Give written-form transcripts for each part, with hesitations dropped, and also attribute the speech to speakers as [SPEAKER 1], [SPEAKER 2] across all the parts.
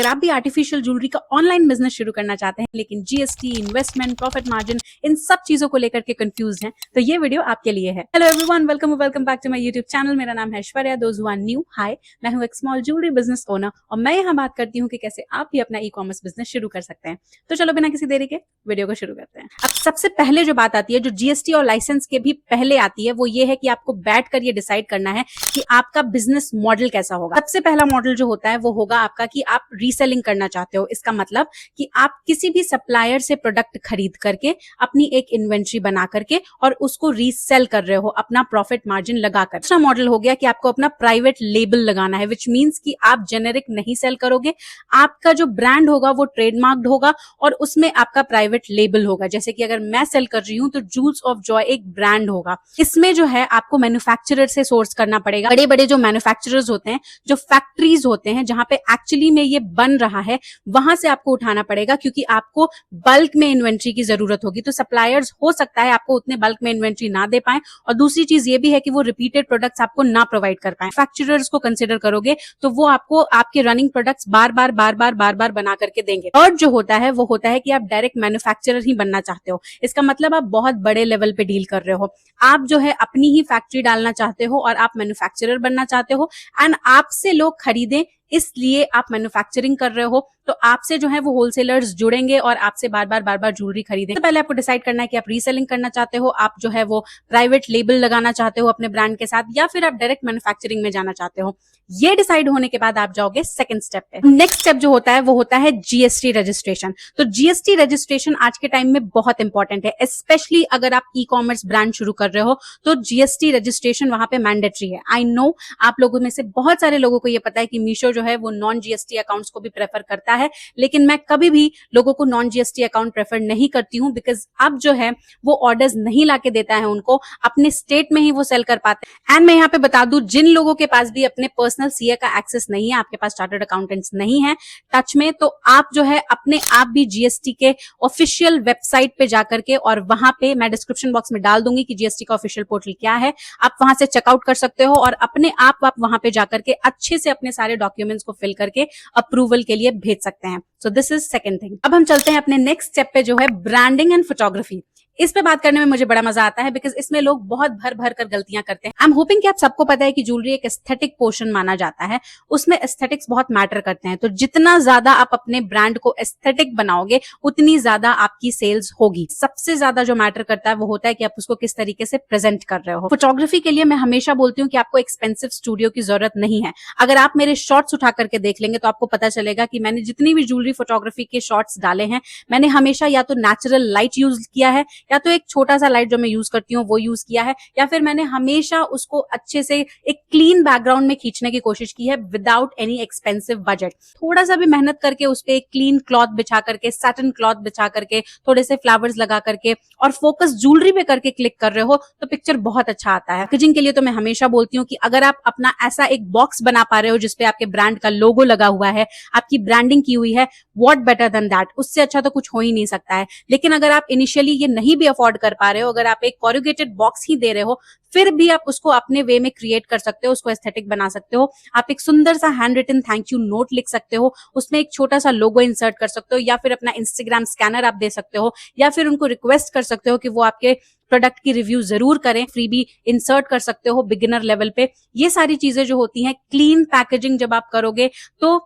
[SPEAKER 1] अगर आप भी आर्टिफिशियल ज्वेलरी का ऑनलाइन बिजनेस शुरू करना चाहते हैं लेकिन GST, investment, profit margin in सब चीजों को लेकर के कंफ्यूज हैं, तो ये वीडियो आपके लिए है। Hello everyone, welcome back to my YouTube channel. मेरा नाम है Aishwarya. Those who are new, hi, मैं हूं एक स्मॉल ज्वेलरी बिजनेस ओनर और मैं यहाँ बात करती हूँ कि कैसे आप भी अपना ई कॉमर्स बिजनेस शुरू कर सकते हैं। तो चलो बिना किसी देरी के वीडियो को शुरू करते हैं। अब सबसे पहले जो बात आती है, जो जीएसटी और लाइसेंस के भी पहले आती है, वो ये है कि आपको बैठकर ये डिसाइड करना है कि आपका बिजनेस मॉडल कैसा होगा। सबसे पहला मॉडल जो होता है वो होगा आपका कि आप रीसेलिंग करना चाहते हो। इसका मतलब कि आप किसी भी सप्लायर से प्रोडक्ट खरीद करके अपनी एक इन्वेंट्री बना करके और उसको रीसेल कर रहे हो अपना प्रॉफिट मार्जिन लगाकर। दूसरा मॉडल हो गया कि आपको अपना प्राइवेट लेबल लगाना है, विच मींस कि आप जेनेरिक नहीं सेल करोगे। आपका जो ब्रांड होगा वो ट्रेडमार्क्ड होगा और उसमें आपका प्राइवेट लेबल होगा। जैसे कि अगर मैं सेल कर रही हूं तो जूल्स ऑफ जॉय एक ब्रांड होगा। इसमें जो है आपको मैन्युफैक्चरर से सोर्स करना पड़ेगा। बड़े बड़े जो मैन्युफैक्चरर्स होते हैं, जो फैक्ट्रीज होते हैं जहां पे एक्चुअली में ये बन रहा है, वहां से आपको उठाना पड़ेगा, क्योंकि आपको बल्क में इन्वेंट्री की जरूरत होगी। तो सप्लायर्स हो सकता है आपको उतने बल्क में इन्वेंट्री ना दे पाए, और दूसरी चीज ये भी है कि वो रिपीटेड प्रोडक्ट्स आपको ना प्रोवाइड कर पाए। फैक्चरर्स को कंसिडर करोगे तो वो आपको आपके रनिंग प्रोडक्ट्स बार बार बना करके देंगे। और जो होता है वो होता है कि आप डायरेक्ट मैन्युफैक्चरर ही बनना चाहते हो। इसका मतलब आप बहुत बड़े लेवल पे डील कर रहे हो। आप जो है अपनी ही फैक्ट्री डालना चाहते हो और आप मैन्युफैक्चरर बनना चाहते हो, एंड आपसे लोग खरीदें इसलिए आप मैन्युफैक्चरिंग कर रहे हो। तो आपसे जो है वो होलसेलर्स जुड़ेंगे और आपसे बार बार ज्वेलरी खरीदेंगे। तो पहले आपको डिसाइड करना है कि आप रीसेलिंग करना चाहते हो, आप जो है वो प्राइवेट लेबल लगाना चाहते हो अपने ब्रांड के साथ, या फिर आप डायरेक्ट मैन्युफैक्चरिंग में जाना चाहते हो। ये डिसाइड होने के बाद आप जाओगे सेकंड स्टेप पे। नेक्स्ट स्टेप जो होता है वो होता है जीएसटी रजिस्ट्रेशन। तो जीएसटी रजिस्ट्रेशन आज के टाइम में बहुत इंपॉर्टेंट है, स्पेशली अगर आप ई कॉमर्स ब्रांड शुरू कर रहे हो तो जीएसटी रजिस्ट्रेशन वहां पे मैंडेटरी है। आई नो आप लोगों में से बहुत सारे लोगों को ये पता है कि मीशो जो है वो नॉन जीएसटी अकाउंट्स को भी प्रेफर करता है, लेकिन मैं कभी भी लोगों को नॉन जीएसटी अकाउंट प्रेफर नहीं करती हूं, बिकॉज अब जो है वो ऑर्डर्स नहीं लाके देता है उनको, अपने स्टेट में ही वो सेल कर पाते हैं। एंड मैं यहाँ पे बता दूं, जिन लोगों के पास भी अपने पर्सनल सीए का एक्सेस नहीं है, आपके पास चार्टर्ड अकाउंटेंट्स नहीं है टच में, तो आप जो है अपने आप भी जीएसटी के ऑफिशियल वेबसाइट पे जाकर के, और वहां पे मैं डिस्क्रिप्शन बॉक्स में डाल दूंगी कि जीएसटी का ऑफिशियल पोर्टल क्या है, आप वहां से चेकआउट कर सकते हो और अपने आप वहां पे जाकर के अच्छे से अपने सारे डॉक्यूमेंट्स को फिल करके अप्रूवल के लिए भेज सकते हैं। So this is second thing. अब हम चलते हैं अपने नेक्स्ट स्टेप पे, जो है ब्रांडिंग एंड फोटोग्राफी। इस पे बात करने में मुझे बड़ा मजा आता है, बिकॉज इसमें लोग बहुत भर कर गलतियां करते हैं। आई एम होपिंग कि आप सबको पता है कि ज्वेलरी एक एस्थेटिक पोर्शन माना जाता है, उसमें एस्थेटिक्स बहुत मैटर करते हैं। तो जितना ज्यादा आप अपने ब्रांड को एस्थेटिक बनाओगे उतनी ज्यादा आपकी सेल्स होगी। सबसे ज्यादा जो मैटर करता है वो होता है कि आप उसको किस तरीके से प्रेजेंट कर रहे हो। फोटोग्राफी के लिए मैं हमेशा बोलती हूँ कि आपको एक्सपेंसिव स्टूडियो की जरूरत नहीं है। अगर आप मेरे शॉर्ट्स उठा करके देख लेंगे तो आपको पता चलेगा कि मैंने जितनी भी ज्वेलरी फोटोग्राफी के शॉर्ट्स डाले हैं, मैंने हमेशा या तो नेचुरल लाइट यूज किया है, या तो एक छोटा सा लाइट जो मैं यूज करती हूँ वो यूज किया है, या फिर मैंने हमेशा उसको अच्छे से एक क्लीन बैकग्राउंड में खींचने की कोशिश की है विदाउट एनी एक्सपेंसिव बजट। थोड़ा सा भी मेहनत करके उस पे एक क्लीन क्लॉथ बिछा करके, सैटिन क्लॉथ बिछा करके, थोड़े से फ्लावर्स लगा करके और फोकस ज्वेलरी पे करके क्लिक कर रहे हो तो पिक्चर बहुत अच्छा आता है। पैकेजिंग के लिए तो मैं हमेशा बोलती हूँ कि अगर आप अपना ऐसा एक बॉक्स बना पा रहे हो जिसपे आपके ब्रांड का लोगो लगा हुआ है, आपकी ब्रांडिंग की हुई है, व्हाट बेटर देन दैट, उससे अच्छा तो कुछ हो ही नहीं सकता है। लेकिन अगर आप इनिशियली ये नहीं भी अफोर्ड कर पा रहे हो, अगर आप एक कोरुगेटेड बॉक्स ही दे रहे हो, फिर भी आप उसको अपने वे में क्रिएट कर सकते हो, उसको एस्थेटिक बना सकते हो। आप एक सुंदर सा hand written thank you note लिख सकते हो, उसमें एक छोटा सा लोगो इंसर्ट कर सकते हो, या फिर अपना इंस्टाग्राम स्कैनर आप दे सकते हो, या फिर उनको रिक्वेस्ट कर सकते हो कि वो आपके प्रोडक्ट की रिव्यू जरूर करें, फ्रीबी इंसर्ट कर सकते हो बिगिनर लेवल पे। ये सारी चीजें जो होती हैं, क्लीन पैकेजिंग जब आप करोगे तो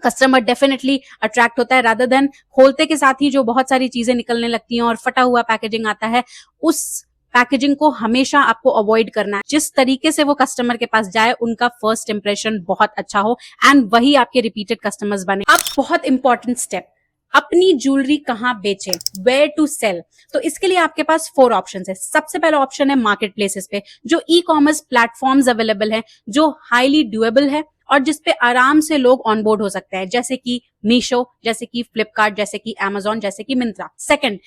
[SPEAKER 1] कस्टमर डेफिनेटली अट्रैक्ट होता है, रादर देन खोलते के साथ ही जो बहुत सारी चीजें निकलने लगती हैं और फटा हुआ पैकेजिंग आता है। उस पैकेजिंग को हमेशा आपको अवॉइड करना है। जिस तरीके से वो कस्टमर के पास जाए, उनका फर्स्ट इंप्रेशन बहुत अच्छा हो एंड वही आपके रिपीटेड कस्टमर्स बने। अब बहुत इंपॉर्टेंट स्टेप, अपनी ज्वेलरी कहाँ बेचे, वेयर टू सेल। तो इसके लिए आपके पास 4 ऑप्शंस है। सबसे पहला ऑप्शन है मार्केट प्लेसेस पे, जो ई कॉमर्स प्लेटफॉर्म्स अवेलेबल है, जो हाईली ड्यूएबल है और जिसपे आराम से लोग ऑनबोर्ड हो सकते हैं, जैसे कि मीशो, जैसे कि फ्लिपकार्ट, जैसे कि अमेजॉन, जैसे कि मिंत्रा। सेकंड,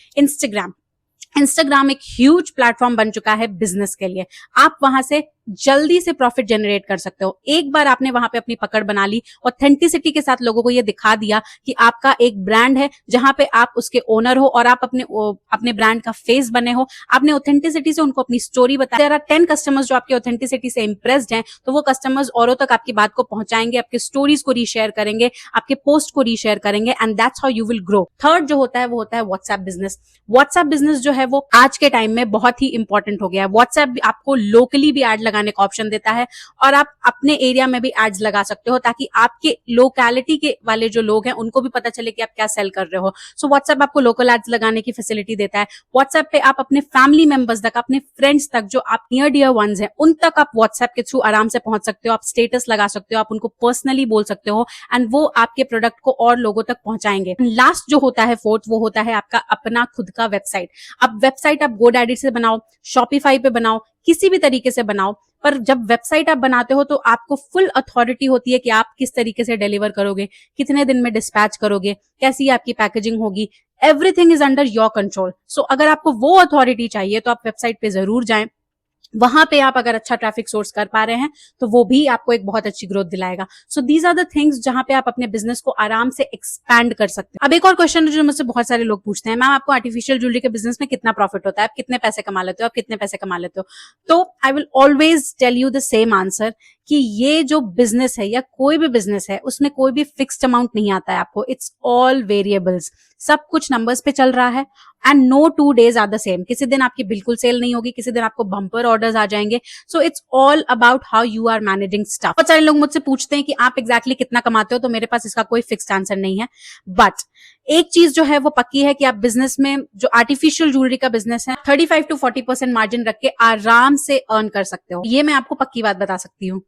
[SPEAKER 1] इंस्टाग्राम एक ह्यूज प्लेटफॉर्म बन चुका है बिजनेस के लिए। आप वहां से जल्दी से प्रॉफिट जनरेट कर सकते हो। एक बार आपने वहां पे अपनी पकड़ बना ली, ऑथेंटिसिटी के साथ लोगों को ये दिखा दिया कि आपका एक ब्रांड है जहां पे आप उसके ओनर हो और आप अपने ब्रांड का फेस बने हो, आपने ऑथेंटिसिटी से उनको अपनी स्टोरी बताई। देयर आर 10 कस्टमर्स जो आपकी ऑथेंटिसिटी से इंप्रेस्ड हैं, तो वो कस्टमर्स औरों तक आपकी बात को पहुंचाएंगे, आपके स्टोरीज को रीशेयर करेंगे, आपके पोस्ट को रीशेयर करेंगे, and that's how you will grow. Third जो होता है वो होता है व्हाट्सएप बिजनेस। व्हाट्सएप बिजनेस जो है वो आज के टाइम में बहुत ही इंपॉर्टेंट हो गया है। व्हाट्सएप आपको लोकली भी एड लगाने का ऑप्शन देता है और आप अपने एरिया में भी एड्स लगा सकते हो, ताकि आपके लोकेलिटी के वाले जो लोग हैं उनको भी पता चले कि आप क्या सेल कर रहे हो। सो व्हाट्सएप आपको लोकल एड्स लगाने की फैसिलिटी देता है। व्हाट्सएप पे आप अपने फैमिली मेंबर्स तक, अपने फ्रेंड्स तक, जो आप नियर डियर वंस हैं, उन तक आप व्हाट्सएप के थ्रू आराम से पहुंच सकते हो। आप स्टेटस लगा सकते हो, आप उनको पर्सनली बोल सकते हो, एंड वो आपके प्रोडक्ट को और लोगों तक पहुंचाएंगे। लास्ट जो होता है, फोर्थ, वो होता है आपका अपना खुद का वेबसाइट। अब वेबसाइट आप गोडैडी से बनाओ, शॉपिफाई पे बनाओ, किसी भी तरीके से बनाओ, पर जब वेबसाइट आप बनाते हो तो आपको फुल अथॉरिटी होती है कि आप किस तरीके से डिलीवर करोगे, कितने दिन में डिस्पैच करोगे, कैसी आपकी पैकेजिंग होगी। Everything is under your control. So अगर आपको वो अथॉरिटी चाहिए तो आप वेबसाइट पे जरूर जाएं। वहां पे आप अगर अच्छा ट्रैफिक सोर्स कर पा रहे हैं तो वो भी आपको एक बहुत अच्छी ग्रोथ दिलाएगा। So these are the things जहां पे आप अपने बिजनेस को आराम से एक्सपैंड कर सकते हैं। अब एक और क्वेश्चन जो मुझसे बहुत सारे लोग पूछते हैं, मैम आपको आर्टिफिशियल ज्वेलरी के बिजनेस में कितना प्रॉफिट होता है, आप कितने पैसे कमा लेते हो, आप कितने पैसे कमा लेते हो? तो I will always tell you the same answer कि ये जो बिजनेस है या कोई भी बिजनेस है उसमें कोई भी फिक्स्ड अमाउंट नहीं आता है आपको। इट्स ऑल वेरिएबल्स, सब कुछ नंबर्स पे चल रहा है, and no 2 days are the same. किसी दिन आपकी बिल्कुल सेल नहीं होगी, किसी दिन आपको बम्पर ऑर्डर्स आ जाएंगे। So it's all about how you are managing stuff. बहुत सारे लोग मुझसे पूछते हैं कि आप एग्जैक्टली कितना कमाते हो, तो मेरे पास इसका कोई फिक्स्ड आंसर नहीं है। बट एक चीज जो है वो पक्की है कि आप बिजनेस में, जो आर्टिफिशियल ज्वेलरी का बिजनेस है, 35 to 40% मार्जिन रख के आराम से अर्न कर सकते हो। ये मैं आपको पक्की बात बता सकती हूँ।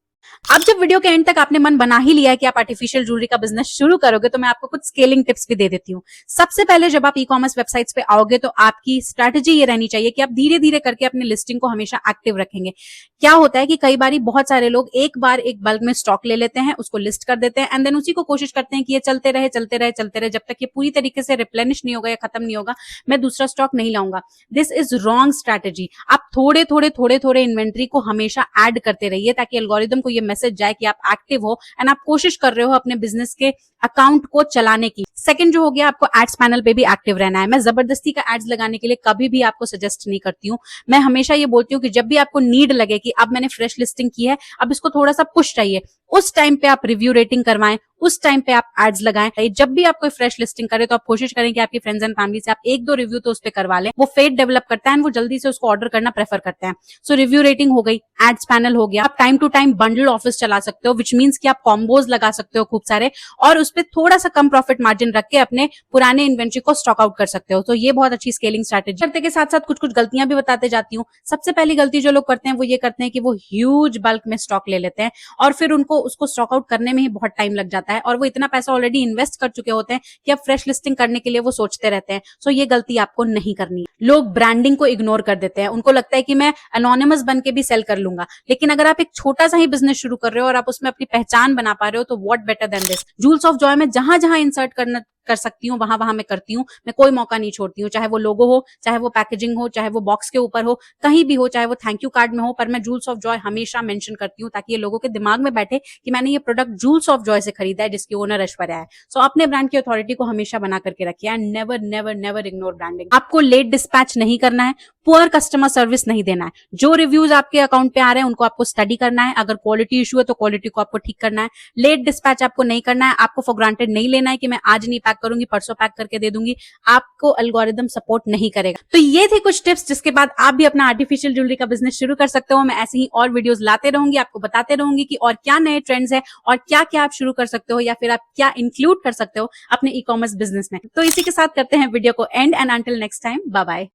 [SPEAKER 1] अब जब वीडियो के एंड तक आपने मन बना ही लिया है कि आप आर्टिफिशियल ज्वेलरी का बिजनेस शुरू करोगे, तो मैं आपको कुछ स्केलिंग टिप्स भी दे देती हूँ। सबसे पहले जब आप ई कॉमर्स वेबसाइट्स पे आओगे तो आपकी स्ट्रैटेजी ये रहनी चाहिए कि आप धीरे धीरे करके अपने लिस्टिंग को हमेशा एक्टिव रखेंगे। क्या होता है कि कई बार बहुत सारे लोग एक बार एक बल्क में स्टॉक ले लेते हैं, उसको लिस्ट कर देते हैं, एंड देन उसी को कोशिश करते हैं कि ये चलते रहे चलते रहे चलते रहे, जब तक ये पूरी तरीके से रिप्लेनिश नहीं होगा या खत्म नहीं होगा, मैं दूसरा स्टॉक नहीं लाऊंगा। This is wrong strategy. आप थोड़े थोड़े थोड़े थोड़े इन्वेंट्री को हमेशा ऐड करते रहिए, ताकि एल्गोरिदम को ये मैसेज जाए कि आप एक्टिव हो एंड आप कोशिश कर रहे हो अपने बिजनेस के अकाउंट को चलाने की। सेकंड जो हो गया, आपको एड्स पैनल पे भी एक्टिव रहना है। मैं जबरदस्ती का एड्स लगाने के लिए कभी भी आपको सजेस्ट नहीं करती हूँ। मैं हमेशा ये बोलती हूँ कि जब भी आपको नीड लगे कि अब मैंने फ्रेश लिस्टिंग की है, अब इसको थोड़ा सा पुश चाहिए, उस टाइम पे आप रिव्यू रेटिंग करवाएं, उस टाइम पे आप एड्स लगाएं। जब भी आप कोई फ्रेश लिस्टिंग करें तो आप कोशिश करें कि आपकी फ्रेंड्स एंड फैमिली से आप 1-2 रिव्यू तो उस पर करवा लें। वो फेट डेवलप करता है, वो जल्दी से उसको ऑर्डर करना प्रेफर करते हैं। सो रिव्यू रेटिंग हो गई, एड्स पैनल हो गया। आप time to time bundle offers चला सकते हो, विच मीन्स कि आप कॉम्बोज लगा सकते हो खूब सारे, और उस पर थोड़ा सा कम प्रॉफिट मार्जिन रख के अपने पुराने इन्वेंट्री को स्टॉक आउट कर सकते हो। तो ये बहुत अच्छी स्केलिंग स्ट्रैटेजी। करते के साथ साथ कुछ कुछ गलतियां भी बताते जाती हूँ। सबसे पहली गलती जो लोग करते हैं वो ये करते हैं कि वो ह्यूज बल्क में स्टॉक ले लेते हैं और फिर उनको उसको स्टॉक आउट करने में ही बहुत टाइम लग जाता है, और वो इतना पैसा ऑलरेडी इन्वेस्ट कर चुके होते हैं कि अब फ्रेश लिस्टिंग करने के लिए वो सोचते रहते हैं। सो ये गलती आपको नहीं करनी है। लोग ब्रांडिंग को इग्नोर कर देते हैं, उनको लगता है कि मैं एनोनिमस बन के भी सेल कर लूंगा। लेकिन अगर आप एक छोटा सा ही बिजनेस शुरू कर रहे हो और आप उसमें अपनी पहचान बना पा रहे हो, तो what better than this. Jewels of Joy में जहां जहां इंसर्ट कर सकती हूँ वहां वहां मैं करती हूँ। मैं कोई मौका नहीं छोड़ती हूँ, चाहे वो लोगो हो, चाहे वो पैकेजिंग हो, चाहे वो बॉक्स के ऊपर हो, कहीं भी हो, चाहे वो थैंक यू कार्ड में हो, पर मैं जूल्स ऑफ जॉय हमेशा मेंशन करती हूँ, ताकि ये लोगों के दिमाग में बैठे कि मैंने ये प्रोडक्ट जूल्स ऑफ जॉय से खरीदा है, जिसकी ओनर ऐश्वर्या है। सो अपने ब्रांड की अथॉरिटी को हमेशा बना करके रखिए, and never never never ignore branding. आपको लेट डिस्पैच नहीं करना है, पुअर कस्टमर सर्विस नहीं देना है। जो रिव्यूज आपके अकाउंट पे आ रहे हैं उनको आपको स्टडी करना है। अगर क्वालिटी इशू है तो क्वालिटी को आपको ठीक करना है। लेट डिस्पैच आपको नहीं करना है। आपको फॉर ग्रांटेड नहीं लेना है कि मैं आज नहीं पैक करूंगी, परसों पैक करके दे दूंगी। आपको एल्गोरिदम सपोर्ट नहीं करेगा। तो ये थे कुछ टिप्स जिसके बाद आप भी अपना आर्टिफिशियल ज्वेलरी का बिजनेस शुरू कर सकते हो। मैं ऐसे ही और वीडियोस लाते रहूंगी, आपको बताते रहूंगी कि और क्या नए ट्रेंड्स है और क्या क्या आप शुरू कर सकते हो, या फिर आप क्या इंक्लूड कर सकते हो अपने ई कॉमर्स बिजनेस में। तो इसी के साथ करते हैं वीडियो को end, and until next time, bye bye.